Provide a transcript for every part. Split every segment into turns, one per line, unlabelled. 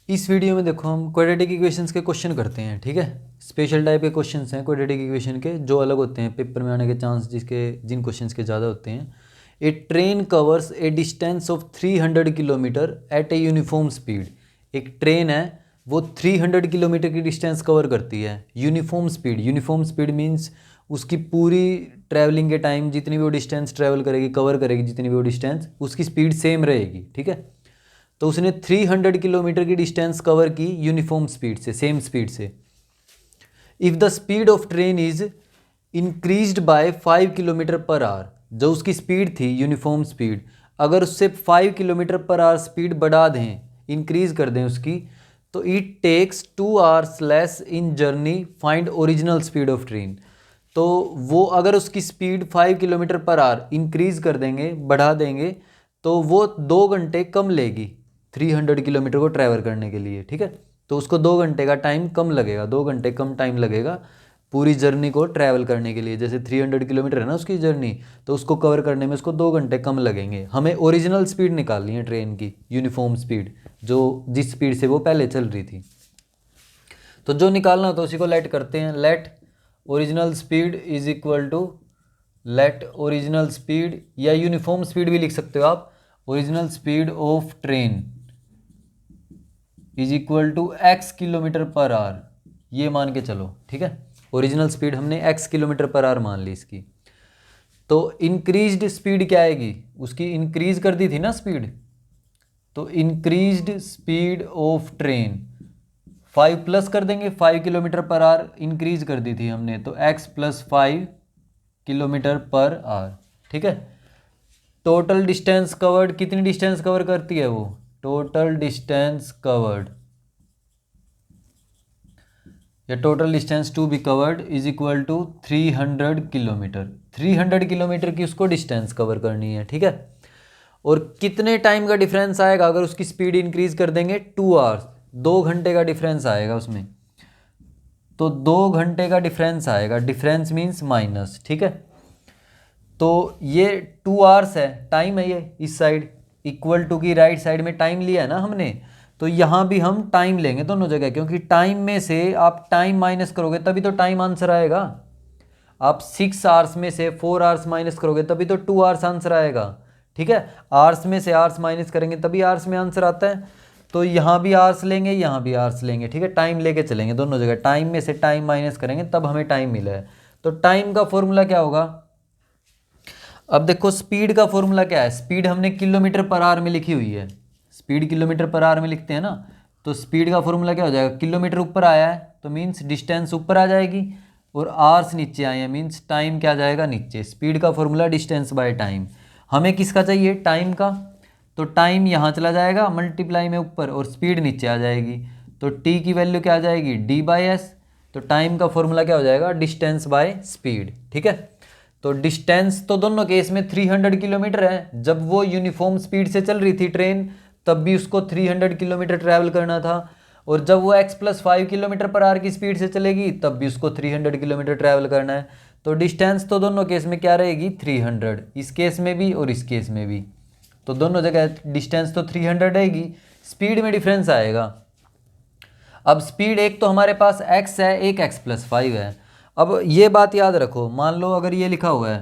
इस वीडियो में देखो हम क्वाड्रेटिक इक्वेशंस के क्वेश्चन करते हैं, ठीक है। स्पेशल टाइप के क्वेश्चंस हैं क्वाड्रेटिक इक्वेशन के, जो अलग होते हैं, पेपर में आने के चांस जिन क्वेश्चंस के ज़्यादा होते हैं। A train covers a distance of 300 kilometre at a uniform speed. एक ट्रेन है, वो 300 किलोमीटर की डिस्टेंस कवर करती है uniform speed. Uniform speed means उसकी पूरी ट्रैवलिंग के टाइम जितनी भी वो डिस्टेंस ट्रैवल करेगी, कवर करेगी जितनी भी वो डिस्टेंस, उसकी स्पीड सेम रहेगी, ठीक है। तो उसने 300 किलोमीटर की डिस्टेंस कवर की यूनिफॉर्म स्पीड से, सेम स्पीड से। If the speed of train is increased by 5 kilometre per our, जो उसकी स्पीड थी यूनिफॉर्म स्पीड, अगर उससे 5 किलोमीटर पर आवर स्पीड बढ़ा दें, इंक्रीज कर दें उसकी, तो it takes 2 hours less in journey, find original speed of train. तो वो अगर उसकी speed 5 kilometre per hour increase कर देंगे, बढ़ा देंगे, तो वो 2 घंटे कम लेगी 300 किलोमीटर को ट्रैवल करने के लिए, ठीक है। तो उसको 2 घंटे का टाइम कम लगेगा, 2 घंटे कम टाइम लगेगा पूरी जर्नी को ट्रैवल करने के लिए। जैसे 300 किलोमीटर है ना उसकी जर्नी, तो उसको कवर करने में उसको 2 घंटे कम लगेंगे। हमें ओरिजिनल स्पीड निकालनी है ट्रेन की, यूनिफॉर्म स्पीड, जो जिस स्पीड से वो पहले चल रही थी। तो जो निकालना हो तो उसी को लेट करते हैं। Let original speed is equal to, let original speed या यूनिफॉर्म स्पीड भी लिख सकते हो आप, original speed of train is equal to x kilometre per hour, ये मान के चलो, ठीक है। ओरिजिनल स्पीड हमने x किलोमीटर पर आवर मान ली इसकी। तो इंक्रीज्ड स्पीड क्या आएगी, उसकी इंक्रीज कर दी थी ना स्पीड, तो increased speed of train 5 plus कर देंगे, 5 किलोमीटर पर आवर इंक्रीज कर दी थी हमने, तो x plus 5 kilometre per hour, ठीक है। टोटल डिस्टेंस कवर्ड, कितनी डिस्टेंस कवर करती है वो, टोटल डिस्टेंस कवर्ड या total distance to be covered is equal to 300 kilometre. 300 kilometre की उसको डिस्टेंस कवर करनी है, ठीक है। और कितने टाइम का डिफरेंस आएगा अगर उसकी स्पीड इंक्रीज कर देंगे, 2 आवर्स, 2 घंटे का डिफरेंस आएगा उसमें। तो 2 घंटे का डिफरेंस आएगा, डिफरेंस मीन्स माइनस, ठीक है। तो ये 2 आवर्स है, टाइम है ये इस साइड, इक्वल टू की राइट साइड में टाइम लिया है ना हमने, तो यहाँ भी हम टाइम लेंगे दोनों जगह, क्योंकि टाइम में से आप टाइम माइनस करोगे तभी तो टाइम आंसर आएगा। आप 6 आवर्स में से 4 आवर्स माइनस करोगे तभी तो 2 आवर्स आंसर आएगा, ठीक है। आवर्स में से आवर्स माइनस करेंगे तभी आवर्स में आंसर आता है। तो यहाँ भी आवर्स लेंगे, यहाँ भी आवर्स लेंगे, ठीक है। टाइम लेके चलेंगे दोनों जगह, टाइम में से टाइम माइनस करेंगे तब हमें टाइम मिला है। तो टाइम का फॉर्मूला क्या होगा, अब देखो स्पीड का फॉर्मूला क्या है, स्पीड हमने किलोमीटर पर आवर में लिखी हुई है, स्पीड किलोमीटर पर आवर में लिखते हैं ना। तो स्पीड का फॉर्मूला क्या हो जाएगा, किलोमीटर ऊपर आया है तो मीन्स डिस्टेंस ऊपर आ जाएगी, और आवर्स नीचे आए हैं मीन्स टाइम क्या आ जाएगा नीचे। स्पीड का फॉर्मूला डिस्टेंस बाय टाइम। हमें किसका चाहिए, टाइम का, तो टाइम यहाँ चला जाएगा मल्टीप्लाई में ऊपर, और स्पीड नीचे आ जाएगी। तो टी की वैल्यू क्या आ जाएगी, डी बाई एस। तो टाइम का फॉर्मूला क्या हो जाएगा, डिस्टेंस बाय स्पीड, ठीक है। तो डिस्टेंस तो दोनों केस में 300 किलोमीटर है। जब वो यूनिफॉर्म स्पीड से चल रही थी ट्रेन, तब भी उसको 300 किलोमीटर ट्रैवल करना था, और जब वो x plus 5 kilometre per our की स्पीड से चलेगी तब भी उसको 300 किलोमीटर ट्रैवल करना है। तो डिस्टेंस तो दोनों केस में क्या रहेगी, 300, इस केस में भी और इस केस में भी। तो दोनों जगह डिस्टेंस तो 300 रहेगी, स्पीड में डिफरेंस आएगा। अब स्पीड एक तो हमारे पास x है, एक x प्लस 5 है। अब ये बात याद रखो, मान लो अगर ये लिखा हुआ है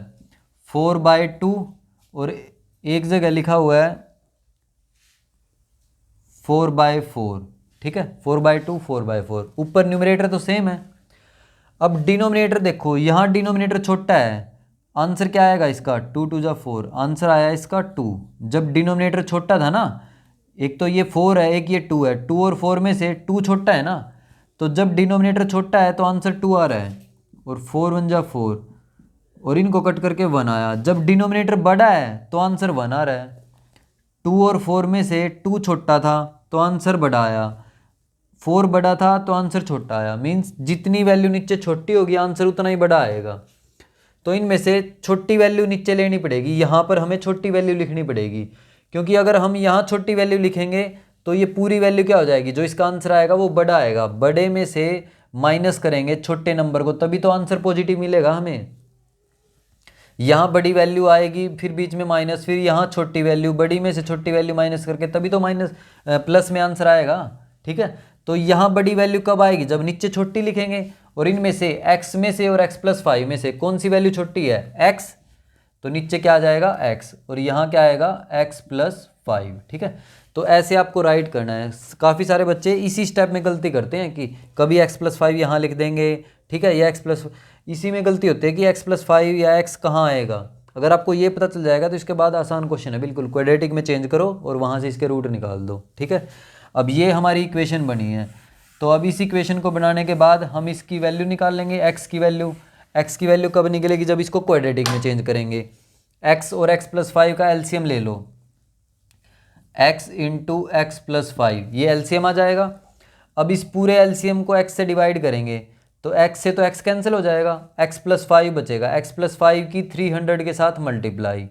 4/2 और एक जगह लिखा हुआ है 4/4, ठीक है, 4/2 4/4, ऊपर न्यूमरेटर तो सेम है। अब डिनोमिनेटर देखो, यहाँ डिनोमिनेटर छोटा है, आंसर क्या आएगा इसका, 2 2 जा 4, आंसर आया इसका 2। जब डिनोमिनेटर छोटा था ना, एक तो ये 4 है, एक ये 2 है, 2 और 4 में से 2 छोटा है ना, तो जब डिनोमिनेटर छोटा है तो आंसर 2 आ रहा है, और 4 1 जा 4, और इनको कट करके 1 आया। जब डिनोमिनेटर बड़ा है तो आंसर 1 आ रहा है। 2 और 4 में से 2 छोटा था तो आंसर बड़ा आया, 4 बड़ा था तो आंसर छोटा आया। मीन्स जितनी वैल्यू नीचे छोटी होगी आंसर उतना ही बड़ा आएगा। तो इनमें से छोटी वैल्यू नीचे लेनी पड़ेगी, यहाँ पर हमें छोटी वैल्यू लिखनी पड़ेगी, क्योंकि अगर हम यहाँ छोटी वैल्यू लिखेंगे तो ये पूरी वैल्यू क्या हो जाएगी, जो इसका आंसर आएगा वो बड़ा आएगा। बड़े में से माइनस करेंगे छोटे नंबर को तभी तो आंसर पॉजिटिव मिलेगा हमें। यहाँ बड़ी वैल्यू आएगी, फिर बीच में माइनस, फिर यहाँ छोटी वैल्यू, बड़ी में से छोटी वैल्यू माइनस करके तभी तो माइनस प्लस में आंसर आएगा। ठीक है। तो यहाँ बड़ी वैल्यू कब आएगी, जब नीचे छोटी लिखेंगे, और इनमें से x में से और x+5 में से कौन सी वैल्यू छोटी है, x, तो नीचे क्या आ जाएगा x, और यहाँ क्या आएगा x+5, ठीक है। तो ऐसे आपको राइट करना है। काफ़ी सारे बच्चे इसी स्टेप में गलती करते हैं कि कभी x+5 यहाँ लिख देंगे, ठीक है, या इसी में गलती होती है कि x+5 या x कहाँ आएगा। अगर आपको ये पता चल जाएगा तो इसके बाद आसान क्वेश्चन है, बिल्कुल क्वाड्रेटिक में चेंज करो और वहाँ से इसके रूट निकाल दो, ठीक है। अब ये हमारी इक्वेशन बनी है, तो अब इस इक्वेशन को बनाने के बाद हम इसकी वैल्यू निकाल लेंगे, x की वैल्यू कब निकलेगी, जब इसको क्वाड्रेटिक में चेंज करेंगे। x और x+5 का एलसीएम ले लो, x × x+5, ये एलसीएम आ जाएगा। अब इस पूरे एलसीएम को x से डिवाइड करेंगे, तो x से तो x कैंसिल हो जाएगा, x+5 बचेगा, x+5 की 300 के साथ मल्टीप्लाई,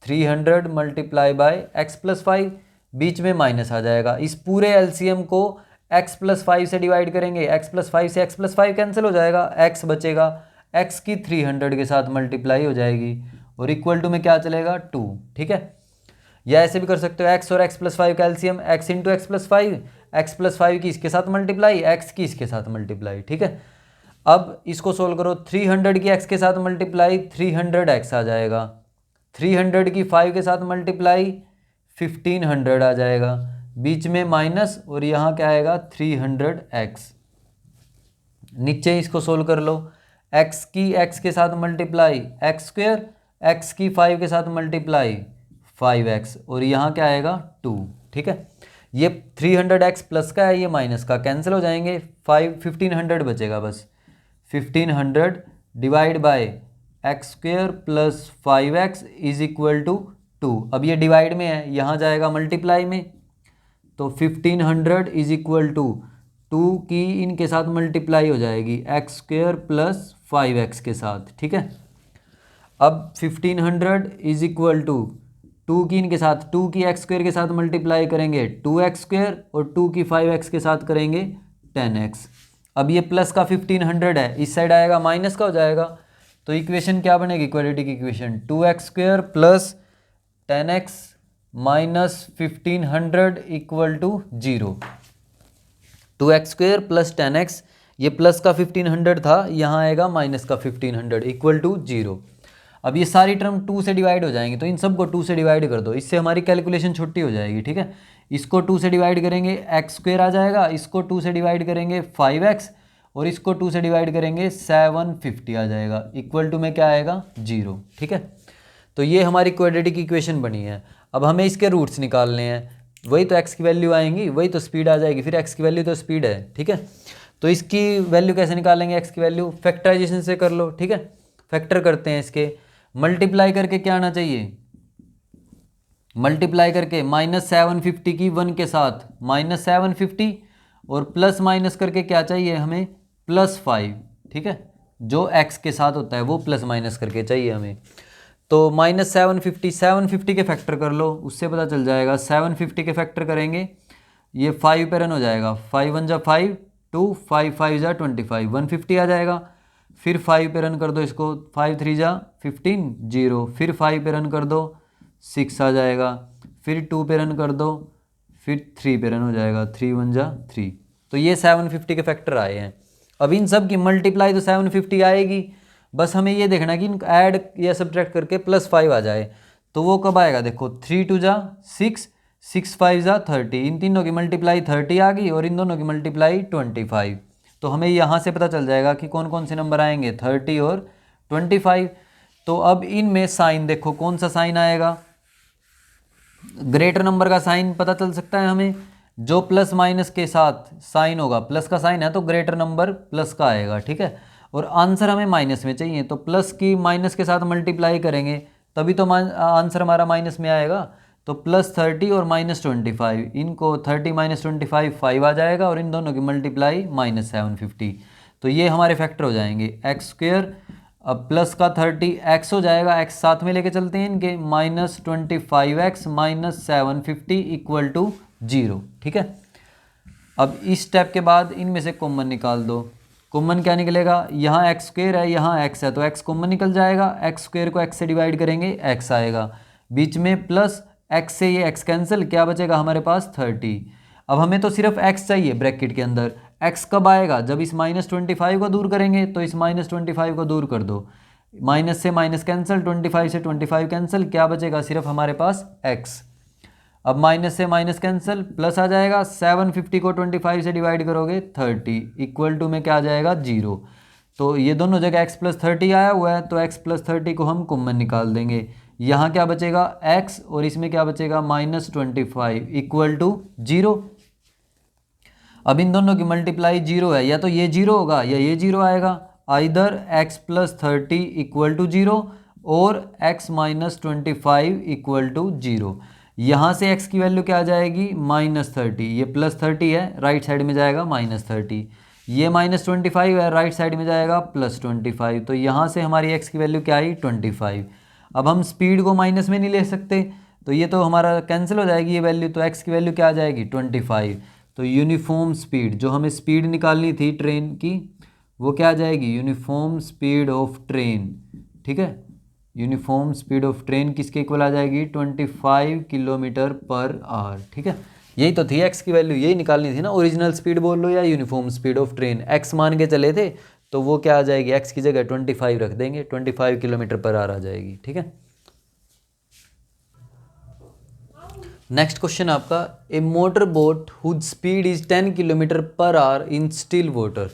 300 मल्टीप्लाई बाय x+5, बीच में माइनस आ जाएगा। इस पूरे एलसीएम को x+5 से डिवाइड करेंगे, x+5 से x+5 कैंसिल हो जाएगा, x बचेगा, x की 300 के साथ मल्टीप्लाई हो जाएगी, और इक्वल टू में क्या चलेगा 2, ठीक है। या ऐसे भी कर सकते हो, x और x+5 का एलसीएम x × x+5, x+5 की इसके साथ मल्टीप्लाई, x की इसके साथ मल्टीप्लाई, ठीक है। अब इसको सोल्व करो, 300 की x के साथ मल्टीप्लाई 300x आ जाएगा, 300 की 5 के साथ मल्टीप्लाई 1500 आ जाएगा, बीच में माइनस, और यहाँ क्या आएगा 300x। नीचे इसको सोल्व कर लो, x की x के साथ मल्टीप्लाई x², x की 5 के साथ मल्टीप्लाई 5x, और यहाँ क्या आएगा 2, ठीक है। ये 300x प्लस का है, ये माइनस का, कैंसिल हो जाएंगे, 1500 बचेगा बस, 1500 डिवाइड बाय x² + 5x = 2। अब ये डिवाइड में है, यहाँ जाएगा मल्टीप्लाई में, तो 1500 = 2 की इनके साथ मल्टीप्लाई हो जाएगी x² + 5x के साथ, ठीक है। अब 1500 = 2 की इनके साथ, 2 की x² के साथ मल्टीप्लाई करेंगे 2x², और 2 की 5x के साथ करेंगे 10x। अब ये प्लस का 1500 है, इस साइड आएगा माइनस का हो जाएगा, तो इक्वेशन क्या बनेगी, quadratic equation, 2x² + 10x - 1500 = 0। 2x² + 10x, ये प्लस का 1500 था, यहाँ आएगा माइनस का 1500 = 0। अब ये सारी टर्म 2 से डिवाइड हो जाएंगे, तो इन सब को 2 से डिवाइड कर दो, इससे हमारी कैलकुलेशन छोटी हो जाएगी, ठीक है। इसको 2 से डिवाइड करेंगे x² आ जाएगा, इसको 2 से डिवाइड करेंगे 5x, और इसको 2 से डिवाइड करेंगे 750 आ जाएगा, इक्वल टू में क्या आएगा 0, ठीक है। तो ये हमारी क्वाड्रेटिक इक्वेशन बनी है। अब हमें इसके रूट्स निकालने हैं, वही तो x की वैल्यू आएंगी, वही तो स्पीड आ जाएगी, फिर x की वैल्यू तो स्पीड है, ठीक है। तो इसकी वैल्यू कैसे निकालेंगे, x की वैल्यू फैक्टराइजेशन से कर लो, ठीक है। फैक्टर करते हैं इसके, मल्टीप्लाई करके क्या आना चाहिए, मल्टीप्लाई करके -750 की 1 के साथ -750, और प्लस माइनस करके क्या चाहिए हमें +5, ठीक है। जो x के साथ होता है वो प्लस माइनस करके चाहिए हमें। तो -750 के फैक्टर कर लो, उससे पता चल जाएगा, 750 के फैक्टर करेंगे, ये 5 पे रन हो जाएगा, 5 1 = 5, 2 5 5 = 25, 150 आ जाएगा। फिर 5 पे रन कर दो इसको, 5 3 = 15, 0, फिर 5 पे रन कर दो 6 आ जाएगा, फिर 2 पे रन कर दो, फिर 3 पे रन हो जाएगा, 3 1 = 3। तो ये 750 के फैक्टर आए हैं। अब इन सब की मल्टीप्लाई तो 750 आएगी, बस हमें ये देखना कि इनको ऐड या सब्ट्रैक्ट करके +5 आ जाए। तो वो कब आएगा, देखो 3 2 = 6, 6 5 = 30, इन तीनों की मल्टीप्लाई 30 आ गई, और इन दोनों की मल्टीप्लाई 25। तो हमें यहाँ से पता चल जाएगा कि कौन कौन से नंबर आएंगे, 30 और 25। तो अब इनमें साइन देखो, कौन सा साइन आएगा, ग्रेटर नंबर का साइन पता चल सकता है हमें, जो प्लस माइनस के साथ साइन होगा, प्लस का साइन है तो ग्रेटर नंबर प्लस का आएगा, ठीक है। और आंसर हमें माइनस में चाहिए, तो प्लस की माइनस के साथ मल्टीप्लाई करेंगे तभी तो आंसर हमारा माइनस में आएगा। तो +30 और -25, इनको 30 - 25 5 आ जाएगा, और इन दोनों की मल्टीप्लाई -750। तो ये हमारे फैक्टर हो जाएंगे, x², अब प्लस का 30 x हो जाएगा, x साथ में लेके चलते हैं इनके, -25x - 750 = 0, ठीक है। अब इस स्टेप के बाद इनमें से कॉमन निकाल दो, कॉमन क्या निकलेगा, यहाँ x² है, यहाँ x है, तो x कॉमन निकल जाएगा, x² को x से डिवाइड करेंगे x आएगा, बीच में प्लस x से ये x कैंसिल, क्या बचेगा हमारे पास 30। अब हमें तो सिर्फ x चाहिए ब्रैकेट के अंदर। x कब आएगा? जब इस -25 को दूर करेंगे। तो इस -25 को दूर कर दो, माइनस से माइनस कैंसिल, 25 से 25 कैंसिल, क्या बचेगा? सिर्फ हमारे पास x। अब माइनस से माइनस कैंसिल, प्लस आ जाएगा, 750 को 25 से डिवाइड करोगे 30, इक्वल टू में क्या आ जाएगा? 0। तो ये दोनों जगह x + 30 आया हुआ है, तो x + 30 को हम कॉमन निकाल देंगे। यहाँ क्या बचेगा? x, और इसमें क्या बचेगा? -25 इक्वल टू 0। अब इन दोनों की मल्टीप्लाई 0 है, या तो ये 0 होगा या ये 0 आएगा। आइदर x + 30 इक्वल टू 0 और x - 25 इक्वल टू 0। यहाँ से x की वैल्यू क्या आ जाएगी? -30। ये +30 है, राइट साइड में जाएगा -30। ये -25 है, राइट साइड में जाएगा +25। तो यहाँ से हमारी x की वैल्यू क्या आई? 25। अब हम स्पीड को माइनस में नहीं ले सकते, तो ये तो हमारा कैंसिल हो जाएगी ये वैल्यू। तो x की वैल्यू क्या आ जाएगी? 25। तो यूनिफॉर्म स्पीड, जो हमें स्पीड निकालनी थी ट्रेन की, वो क्या आ जाएगी? Uniform speed of train. ठीक है, यूनिफॉर्म स्पीड ऑफ ट्रेन किसके इक्वल आ जाएगी? 25 km/h। ठीक है, यही तो थी x की वैल्यू, यही निकालनी थी ना। ओरिजिनल स्पीड बोल लो या uniform speed of train, x मान के चले थे, तो वो क्या आ जाएगी? x की जगह 25 रख देंगे, 25 km/h आ जाएगी। ठीक है, नेक्स्ट क्वेश्चन आपका, a motor boat whose speed is 10 km/h in still water.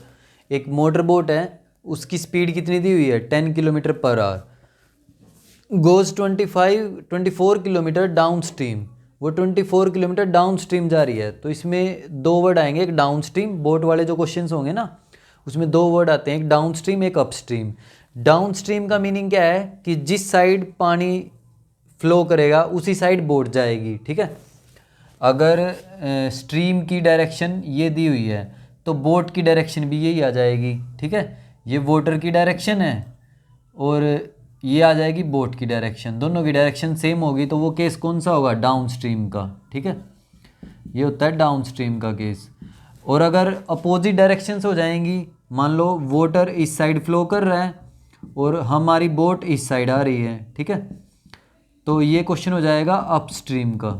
एक मोटर बोट है, उसकी स्पीड कितनी दी हुई है? 10 km/h। Goes 24 kilometre downstream. वो 24 किलोमीटर डाउन स्ट्रीम जा रही है। तो इसमें दो वर्ड आएंगे, एक डाउन स्ट्रीम, बोट वाले जो क्वेश्चंस होंगे ना, उसमें दो वर्ड आते हैं, एक डाउन स्ट्रीम, एक अप स्ट्रीम। डाउन स्ट्रीम का मीनिंग क्या है? कि जिस साइड पानी फ्लो करेगा उसी साइड बोट जाएगी। ठीक है, अगर स्ट्रीम की डायरेक्शन ये दी हुई है, तो बोट की डायरेक्शन भी यही आ जाएगी। ठीक है, ये वाटर की डायरेक्शन है और ये आ जाएगी बोट की डायरेक्शन, दोनों की डायरेक्शन सेम होगी, तो वो केस कौन सा होगा? डाउन स्ट्रीम का। ठीक है, ये होता है डाउन स्ट्रीम का केस। और अगर अपोजिट डायरेक्शंस हो जाएंगी, मान लो वाटर इस साइड फ्लो कर रहा है और हमारी बोट इस साइड आ रही है। ठीक है, तो ये क्वेश्चन हो जाएगा अपस्ट्रीम का,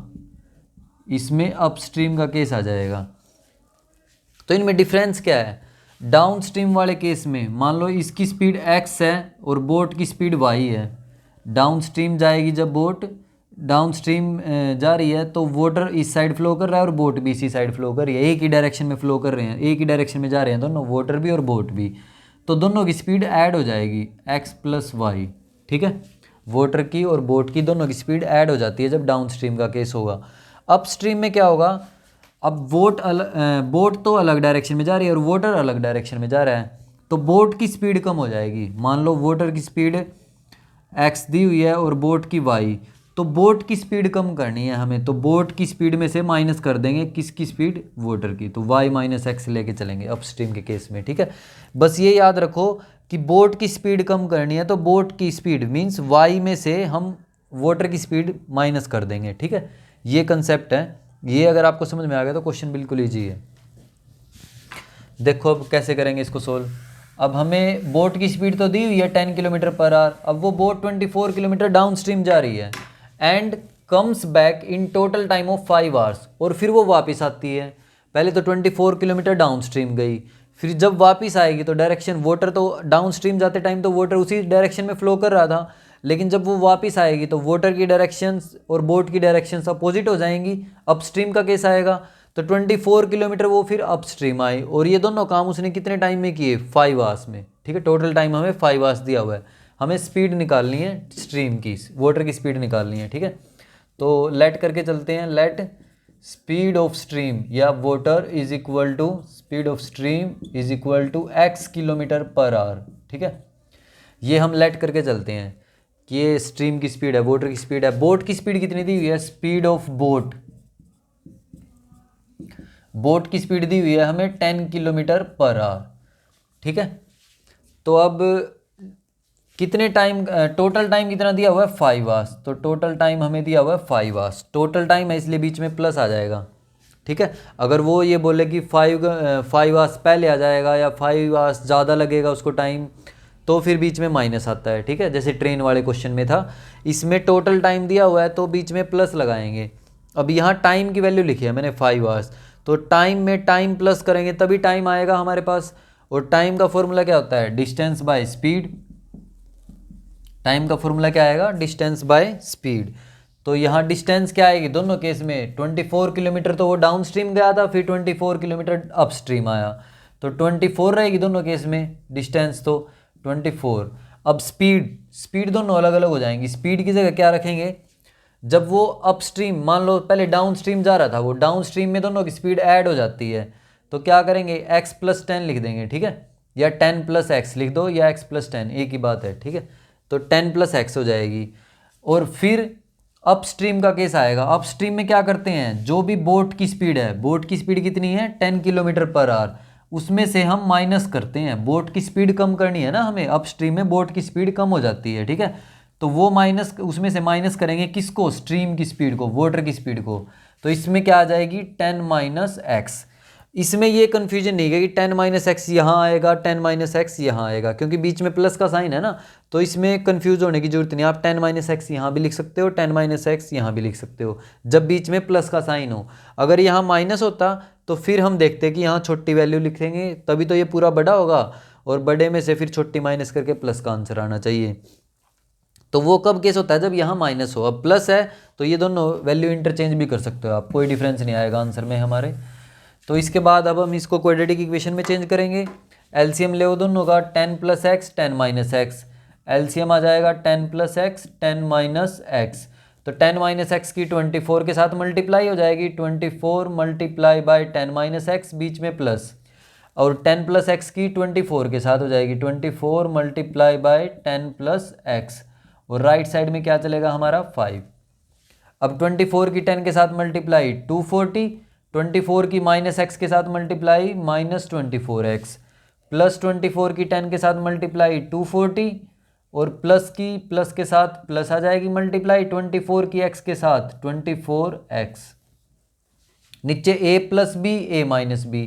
इसमें अपस्ट्रीम का केस आ जाएगा। तो इनमें डिफरेंस क्या है? डाउन स्ट्रीम वाले केस में मान लो इसकी स्पीड x है और बोट की स्पीड y है। डाउन स्ट्रीम जाएगी जब बोट, डाउन स्ट्रीम जा रही है, तो वाटर इस साइड फ्लो कर रहा है और बोट भी इसी साइड फ्लो कर रही है, एक ही डायरेक्शन में फ्लो कर रहे हैं, एक ही डायरेक्शन में जा रहे हैं दोनों, वाटर भी और बोट भी। तो दोनों की स्पीड ऐड हो जाएगी, x + y। ठीक है, वाटर की और बोट की दोनों की स्पीड ऐड हो जाती है जब डाउन स्ट्रीम का केस होगा। अप स्ट्रीम में क्या होगा? अब बोट तो अलग डायरेक्शन में जा रही है और वाटर अलग डायरेक्शन में जा रहा है, तो बोट की स्पीड कम हो जाएगी। मान लो वाटर की स्पीड x दी हुई है और बोट की y, तो बोट की स्पीड कम करनी है हमें, तो बोट की स्पीड में से माइनस कर देंगे किसकी स्पीड? वाटर की, तो y - x लेके चलेंगे अपस्ट्रीम के केस में। ठीक है, बस ये याद रखो कि बोट की स्पीड कम करनी है, तो बोट की स्पीड मीन्स y में से हम वाटर की स्पीड माइनस कर देंगे। ठीक है, ये कंसेप्ट है। ये अगर आपको समझ में आ गया तो क्वेश्चन बिल्कुल ईजी है। देखो अब कैसे करेंगे इसको सोल्व। अब हमें बोट की स्पीड तो दी हुई है 10 km/h। अब वो बोट 24 किलोमीटर डाउन स्ट्रीम जा रही है and comes back in total time of 5 hours, और फिर वो वापस आती है। पहले तो 24 किलोमीटर डाउन स्ट्रीम गई, फिर जब वापस आएगी तो डायरेक्शन, वाटर तो डाउन स्ट्रीम जाते टाइम तो वाटर उसी डायरेक्शन में फ्लो कर रहा था, लेकिन जब वो वापस आएगी तो वाटर की डायरेक्शंस और बोट की डायरेक्शंस अपोजिट हो जाएंगी, अपस्ट्रीम का केस आएगा। तो 24 किलोमीटर वो फिर अपस्ट्रीम आई, और ये दोनों काम उसने कितने टाइम में किए? 5 hours में। ठीक है, टोटल टाइम हमें 5 hours दिया हुआ है। हमें स्पीड निकालनी है स्ट्रीम की, वाटर की स्पीड निकालनी है। ठीक है, तो लेट करके चलते हैं। लेट स्पीड ऑफ स्ट्रीम या water is equal to speed of stream is equal to x km/h। ठीक है, ये हम लेट करके चलते हैं कि ये स्ट्रीम की स्पीड है, वाटर की स्पीड है। बोट की स्पीड कितनी दी हुई है? स्पीड ऑफ बोट, बोट की स्पीड दी हुई है हमें 10 km/h। ठीक है, तो अब कितने टाइम, टोटल टाइम कितना दिया हुआ है? 5 hours। तो टोटल टाइम हमें दिया हुआ है 5 hours, टोटल टाइम है इसलिए बीच में प्लस आ जाएगा। ठीक है, अगर वो ये बोले कि 5 hours पहले आ जाएगा या 5 hours ज़्यादा लगेगा उसको टाइम, तो फिर बीच में माइनस आता है। ठीक है, जैसे ट्रेन वाले क्वेश्चन में था, इसमें टोटल टाइम दिया हुआ है तो बीच में प्लस लगाएंगे। अब यहाँ टाइम की वैल्यू लिखी है मैंने 5 hours, तो टाइम में टाइम प्लस करेंगे तभी टाइम आएगा हमारे पास। और टाइम का फॉर्मूला क्या होता है? Distance by speed. टाइम का फॉर्मूला क्या आएगा? Distance by speed. तो यहाँ डिस्टेंस क्या आएगी दोनों केस में? 24 किलोमीटर तो वो डाउन स्ट्रीम गया था, फिर 24 किलोमीटर अप स्ट्रीम आया, तो 24 रहेगी दोनों केस में डिस्टेंस, तो 24। अब स्पीड दोनों अलग अलग हो जाएंगी। स्पीड की जगह क्या रखेंगे? जब वो अप स्ट्रीम, मान लो पहले डाउन स्ट्रीम जा रहा था, वो डाउन स्ट्रीम में दोनों की स्पीड ऐड हो जाती है, तो क्या करेंगे? x + 10 लिख देंगे, ठीक है, या 10 + x लिख दो, या x + 10 एक ही बात है, ठीक है, तो 10 + x हो जाएगी। और फिर अप स्ट्रीम का केस आएगा। अप स्ट्रीम में क्या करते हैं? जो भी बोट की स्पीड है, बोट की स्पीड कितनी है? 10 किलोमीटर/आवर, उसमें से हम माइनस करते हैं। बोट की स्पीड कम करनी है ना हमें, अप स्ट्रीम में बोट की स्पीड कम हो जाती है, ठीक है, तो वो माइनस, उसमें से माइनस करेंगे किसको? स्ट्रीम की स्पीड को, वाटर की स्पीड को। तो इसमें क्या आ जाएगी? 10 - x। इसमें ये कन्फ्यूजन नहीं है कि 10 - x यहाँ आएगा, 10 - x यहाँ आएगा, क्योंकि बीच में प्लस का साइन है ना, तो इसमें कन्फ्यूज होने की जरूरत नहीं। आप 10 - x यहाँ भी लिख सकते हो, 10 - x यहाँ भी लिख सकते हो, जब बीच में प्लस का साइन हो। अगर यहाँ माइनस होता तो फिर हम देखते कि यहाँ छोटी वैल्यू लिखेंगे, तभी तो ये पूरा बड़ा होगा, और बड़े में से फिर छोटी माइनस करके प्लस का आंसर आना चाहिए। तो वो कब केस होता है? जब यहाँ माइनस हो। अब प्लस है तो ये दोनों वैल्यू इंटरचेंज भी कर सकते हो आप, कोई डिफरेंस नहीं आएगा आंसर में हमारे। तो इसके बाद अब हम इसको क्वाड्रेटिक इक्वेशन में चेंज करेंगे। एलसीएम ले दोनों का, 10 + x 10 - x, एलसीएम आ जाएगा 10 + x 10 - x। तो 10 - x की 24 के साथ मल्टीप्लाई हो जाएगी, 24 × 10 - x, बीच में प्लस, और 10 + x की 24 के साथ हो जाएगी 24 × 10 + x, और राइट साइड में क्या चलेगा हमारा? 5। अब 24 की 10 के साथ मल्टीप्लाई 240, 24 की -x के साथ मल्टीप्लाई -24x, प्लस 24 की 10 के साथ मल्टीप्लाई 240, और प्लस के साथ प्लस आ जाएगी मल्टीप्लाई 24 की x के साथ 24x। नीचे a + b a - b,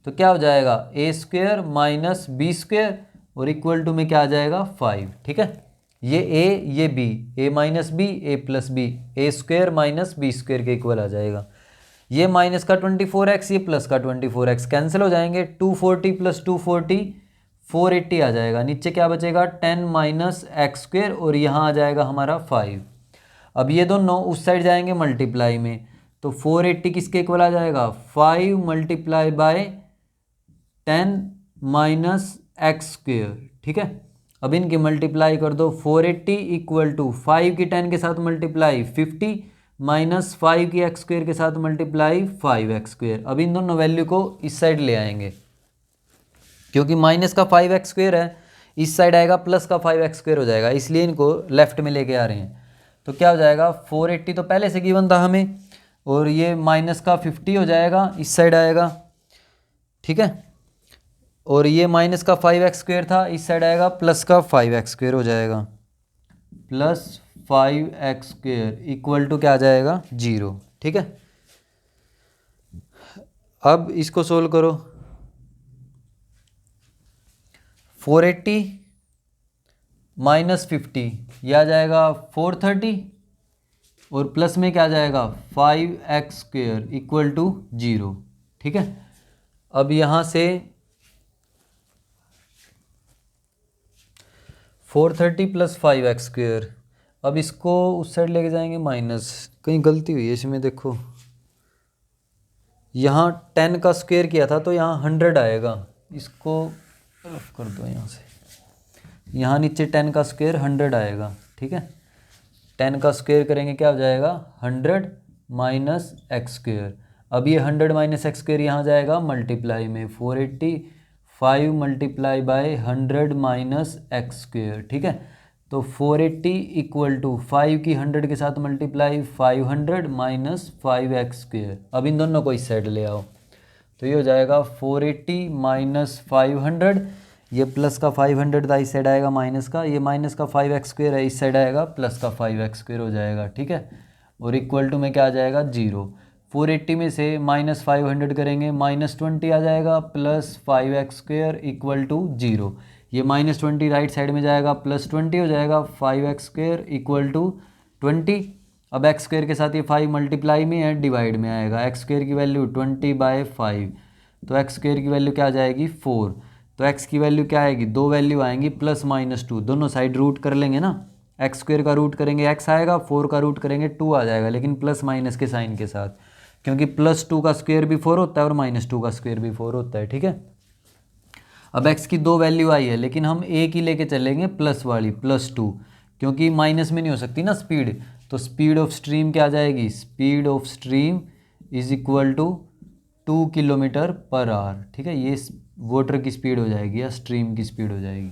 तो क्या हो जाएगा? a² - b² और इक्वल टू में क्या आ जाएगा? 5, ठीक है। ये a ये b, a - b a + b, a² - b² के इक्वल आ जाएगा। ये माइनस का 24x, ये प्लस का 24x कैंसिल हो जाएंगे, 240 + 240 480 आ जाएगा। नीचे क्या बचेगा? 10 - x², और यहाँ आ जाएगा हमारा 5। अब ये दोनों उस साइड जाएंगे मल्टीप्लाई में, तो 480 किसके इक्वल आ जाएगा? 5 × 10 - x², ठीक है। अब इनकी मल्टीप्लाई कर दो, 480 = 5 की 10 के साथ मल्टीप्लाई 50 -5 की x² के साथ मल्टीप्लाई 5x²। अब इन दोनों वैल्यू को इस साइड ले आएंगे, क्योंकि माइनस का 5x² है, इस साइड आएगा प्लस का 5x² हो जाएगा, इसलिए इनको लेफ्ट में लेके आ रहे हैं। तो क्या हो जाएगा? 480 तो पहले से गिवन था हमें, और ये माइनस का 50 हो जाएगा, इस साइड आएगा, ठीक है, और ये माइनस का 5x² था, इस साइड आएगा प्लस का 5x² हो जाएगा, प्लस 5x² इक्वल टू क्या आ जाएगा? 0, ठीक है। अब इसको सोल्व करो, 480 - 50 यह आ जाएगा 430, और प्लस में क्या आ जाएगा? 5x² इक्वल टू 0, ठीक है। अब यहाँ से 430 + 5x², अब इसको उस साइड लेके जाएंगे माइनस, कहीं गलती हुई है इसमें, देखो यहाँ 10 का स्क्वायर किया था तो यहाँ 100 आएगा, इसको रफ कर दो यहाँ से, यहाँ नीचे 10 का स्क्वायर 100 आएगा, ठीक है। 10 का स्क्वायर करेंगे क्या हो जाएगा? 100 - x²। अब ये 100 - x² यहाँ जाएगा मल्टीप्लाई में, 480 5 × 100 - x², ठीक है। तो 480 = 5 की 100 के साथ मल्टीप्लाई 500 - 5x²। अब इन दोनों को इस साइड ले आओ, तो ये हो जाएगा 480 - 500, ये प्लस का 500 था, इस साइड आएगा माइनस का, ये माइनस का 5x² है, इस साइड आएगा प्लस का 5x² हो जाएगा, ठीक है, और इक्वल टू में क्या आ जाएगा? 0। 480 में से -500 करेंगे, -20 आ जाएगा, प्लस 5x² इक्वल टू 0। ये -20 राइट साइड में जाएगा, +20 हो जाएगा, 5x² इक्वल टू 20। अब एक्स स्क्वायर के साथ ये 5 मल्टीप्लाई में है, डिवाइड में आएगा। एक्स स्क्वायर की वैल्यू 20/5, तो एक्स स्क्वायर की वैल्यू क्या आ जाएगी 4। तो एक्स की वैल्यू क्या आएगी, दो वैल्यू आएंगी +-2, दोनों साइड रूट कर लेंगे ना। एक्स स्क्वायर का रूट करेंगे एक्स आएगा, 4 का रूट करेंगे 2 आ जाएगा, लेकिन प्लस माइनस के साइन के साथ, क्योंकि +2 का स्क्वायर भी 4 होता है और -2 का स्क्वायर भी 4 होता है, ठीक है। अब x की दो वैल्यू आई है, लेकिन हम एक ही लेके चलेंगे प्लस वाली, +2, क्योंकि माइनस में नहीं हो सकती ना स्पीड। तो स्पीड ऑफ स्ट्रीम क्या आ जाएगी, speed of stream is equal to 2 km/h, ठीक है। ये वाटर की स्पीड हो जाएगी या स्ट्रीम की स्पीड हो जाएगी।